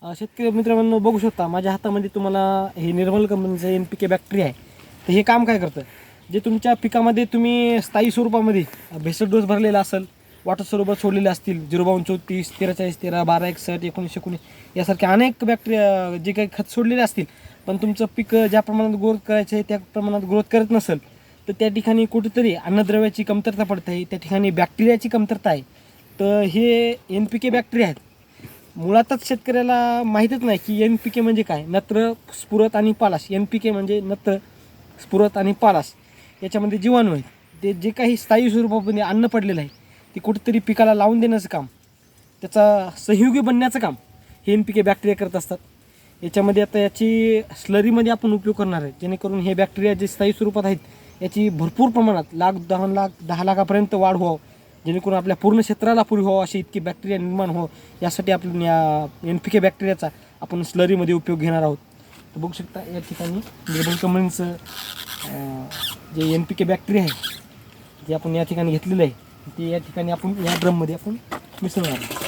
शेतकरी मित्रांनो बघू शकता माझ्या हातामध्ये तुम्हाला हे निर्मल कंपनीचं NPK बॅक्टरी आहे. तर हे काम काय करतं, जे तुमच्या पिकामध्ये तुम्ही स्थायी स्वरूपामध्ये भेसळ डोस भरलेला असेल, वॉटर स्वरूपात सोडलेले असतील 05234 43 13 12 61 19 19 यासारखे अनेक बॅक्टेरिया जे काही खत सोडलेले असतील, पण तुमचं पीक ज्या प्रमाणात ग्रोथ करायचं आहे त्या प्रमाणात ग्रोथ करत नसेल, तर त्या ठिकाणी कुठेतरी अन्नद्रव्याची कमतरता पडत आहे, त्या ठिकाणी बॅक्टेरियाची कमतरता आहे. तर हे NPK बॅक्टेरिया आहेत. मुळातच शेतकऱ्याला माहीतच नाही की NPK म्हणजे काय. नत्र, स्फुरत आणि पालाश. NPK म्हणजे नत्र, स्फुरत आणि पालाश याच्यामध्ये जीवाणू आहेत. ते जे काही स्थायी स्वरूपामध्ये अन्न पडलेलं आहे ते कुठेतरी पिकाला लावून देण्याचं काम, त्याचा सहयोगी बनण्याचं काम हे NPK बॅक्टेरिया करत असतात. याच्यामध्ये आता याची स्लरीमध्ये आपण उपयोग करणार आहे, जेणेकरून हे बॅक्टेरिया जे स्थायी स्वरूपात आहेत याची भरपूर प्रमाणात 10 लाखापर्यंत वाढ व्हावं, जेणेकरून आपल्या पूर्ण क्षेत्राला पुरी व्हावं अशी इतकी बॅक्टेरिया निर्माण हो, यासाठी आपण या NPK बॅक्टेरियाचा आपण स्लरीमध्ये उपयोग घेणार आहोत. तर बघू शकता या ठिकाणी निर्मल कंपनीचं जे NPK बॅक्टेरिया आहे जे आपण या ठिकाणी घेतलेलं आहे ते या ठिकाणी आपण या ड्रममध्ये आपण मिसळणार आहोत.